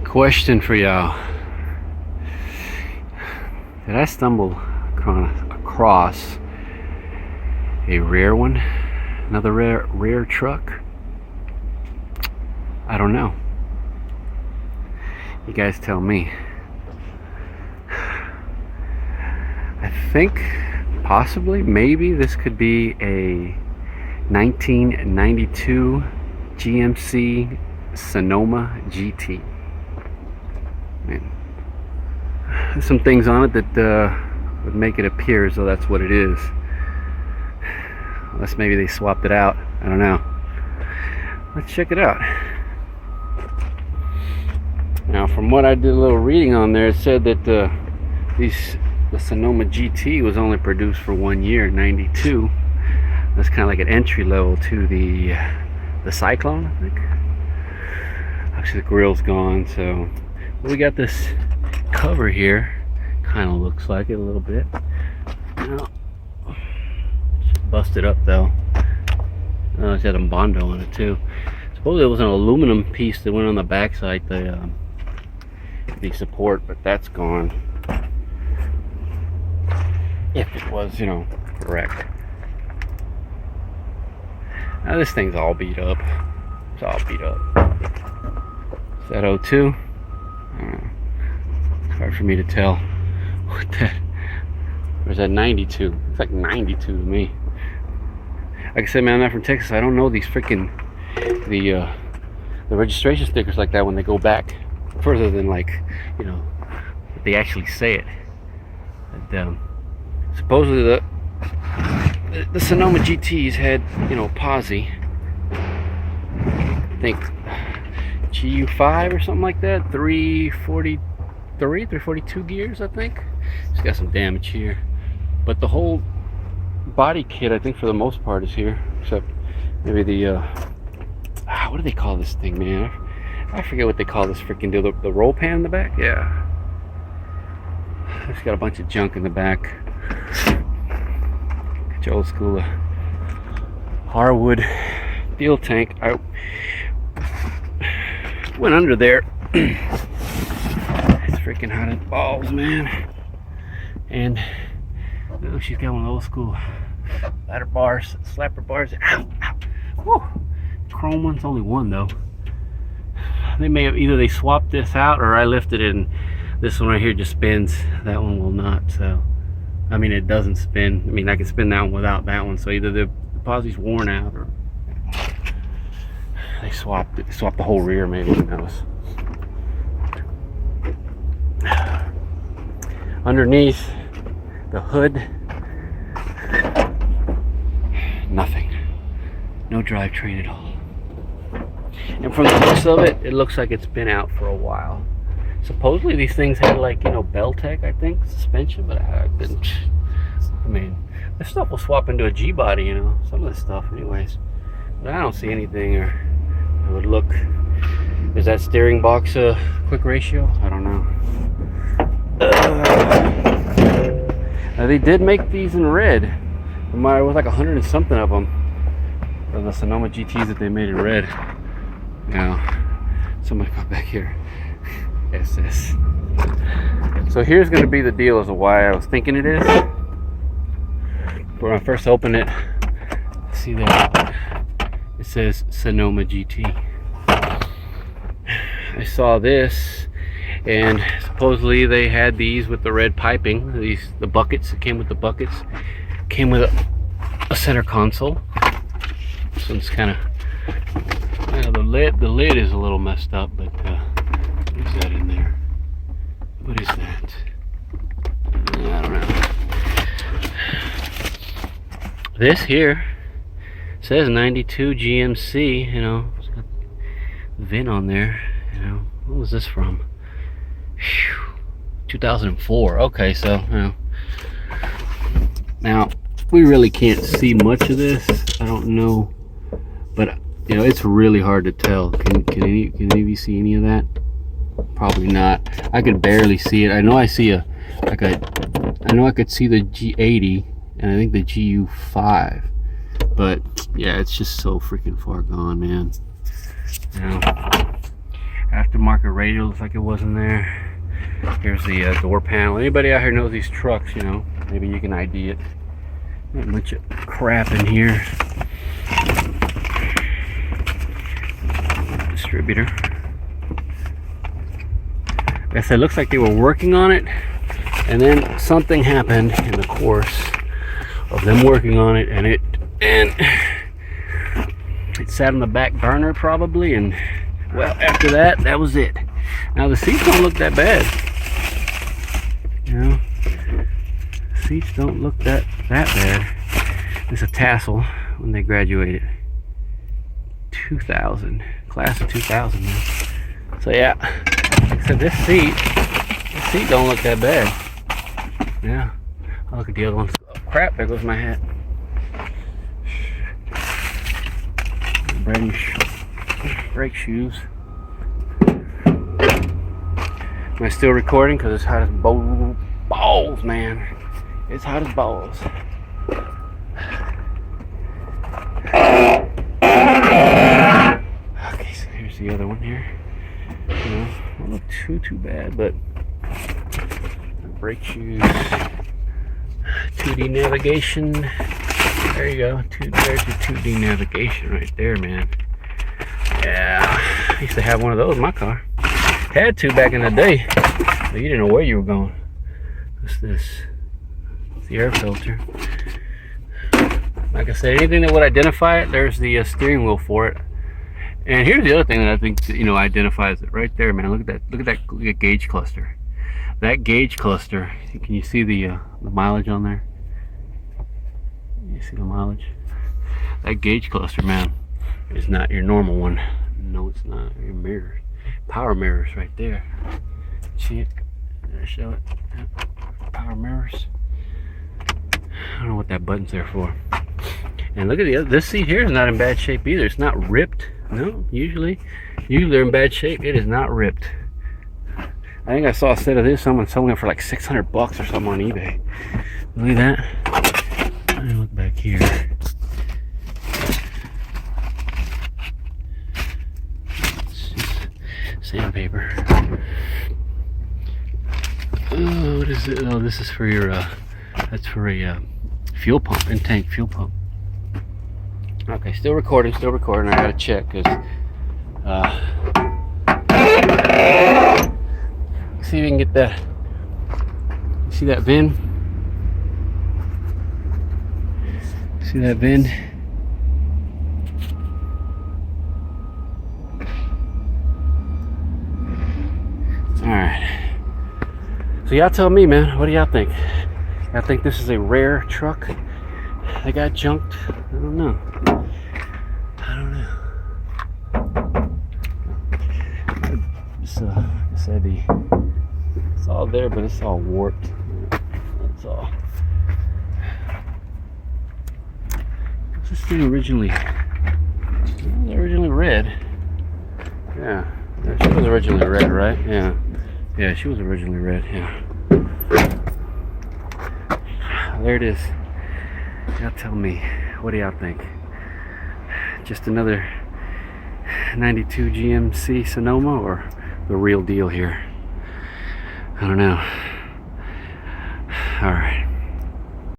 Question for y'all. Did I stumble across a rare one? Another rare truck? I don't know. You guys tell me. I think possibly, maybe this could be a 1992 GMC Sonoma GT. Man, there's some things on it that would make it appear as though that's what it is. Unless maybe they swapped it out. I don't know. Let's check it out. Now, from what I did a little reading on there, it said that the Sonoma GT was only produced for 1 year, 92. That's kind of like an entry level to the Cyclone, I think. Actually, the grill's gone, so we got this cover here. Kind of looks like it a little bit. Well, busted up though. It's got a Bondo on it too. Suppose it was an aluminum piece that went on the backside, the support, but that's gone. If it was, you know, correct. Now this thing's all beat up. It's all beat up. Is that 02? I don't know. It's hard for me to tell what that. Or is that 92? It's like 92 to me. Like I said, man, I'm not from Texas. I don't know these freaking the registration stickers like that when they go back further than, like, you know, they actually say it. And, supposedly the Sonoma GTs had, you know, posi. I think GU5 or something like that. 342 gears, I think. It's got some damage here, but the whole body kit, I think, for the most part, is here, except maybe the what do they call this thing, man? I forget what they call this freaking deal. The roll pan in the back. Yeah, it's got a bunch of junk in the back. Got your old school hardwood fuel tank. I went under there. It's freaking hot as balls, man. And oh, she's got one of those old school ladder bars, slapper bars. Ow, ow. Whew. Chrome one's only one though. They may have either they swapped this out or I lifted it and this one right here just spins. That one will not. So I mean, it doesn't spin. I mean, I can spin that one without that one. So either the posi's worn out or they swapped it. They swapped the whole rear, maybe. Who knows? Underneath the hood, nothing. No drivetrain at all. And from the looks of it, it looks like it's been out for a while. Supposedly these things had, like, you know, Beltec, I think, suspension, but I mean, this stuff will swap into a G body, you know, some of this stuff anyways. But I don't see anything, or it would look. Is that steering box a quick ratio? I don't know. They did make these in red. It was like 100 and something of them. Of the Sonoma GTs that they made in red. Now, somebody got back here. SS. So here's going to be the deal as to why I was thinking it is. When I first opened it, see there, it says Sonoma GT. I saw this, and supposedly they had these with the red piping. The buckets. It came with the buckets. Came with a center console. This one's kind of, the lid is a little messed up, but what is that in there? What is that? I don't know. This here says 92 GMC, you know, it's got VIN on there, you know. What was this from? 2004. Okay, so, you know. Now, we really can't see much of this. I don't know, but you know, it's really hard to tell. Can any of you see any of that? Probably not. I could barely see it. I know I see I know I could see the G80 and I think the GU5, but yeah, it's just so freaking far gone, man. You know, Aftermarket radio looks like it was in there. Here's the door panel. Anybody out here knows these trucks, you know, maybe you can ID it. A bunch of crap in here. Distributor. Like I said, it looks like they were working on it, and then something happened in the course of them working on it, and it sat on the back burner probably, and well, after that, that was it. Now the seats don't look that bad. You know, seats don't look that bad. It's a tassel when they graduated. 2000, class of 2000. Man. So yeah, like I said, this seat don't look that bad. Yeah, I'll look at the other ones. Oh, crap! There goes my hat. Brand new brake shoes. Am I still recording? Because it's hot as balls, man. It's hot as balls. Okay, so here's the other one here. You know, don't look too bad, but brake shoes. 2D navigation. There you go. There's your 2D navigation right there, man. Yeah, I used to have one of those in my car. Had to back in the day, but you didn't know where you were going. What's this? It's the air filter. Like I said, anything that would identify it, there's the steering wheel for it. And here's the other thing that I think, you know, identifies it right there, man. Look at that! Look at that gauge cluster. That gauge cluster. Can you see the mileage on there? You see the mileage? That gauge cluster, man, is not your normal one. No, it's not. Your mirrors, power mirrors, right there. See it? Did I show it? Yep. Power mirrors. I don't know what that button's there for. And look at the other. This seat here is not in bad shape either. It's not ripped. No, usually they're in bad shape. It is not ripped. I think I saw a set of this. Someone selling it for like $600 or something on eBay. Look at that. Let me look back here. It's just sandpaper. Oh, what is it? Oh, this is for your. That's for a fuel pump, in-tank fuel pump. Okay, still recording. I gotta check because see if we can get that. You see that VIN? See that VIN? All right. So y'all tell me, man. What do y'all think? I think this is a rare truck. They got junked. I don't know. I said it's all there, but it's all warped. That's all. Was this thing originally? It was originally red. Yeah, she was originally red, right? Yeah, she was originally red. Yeah. There it is. Y'all tell me, what do y'all think? Just another 92 GMC Sonoma or the real deal here? I don't know. All right.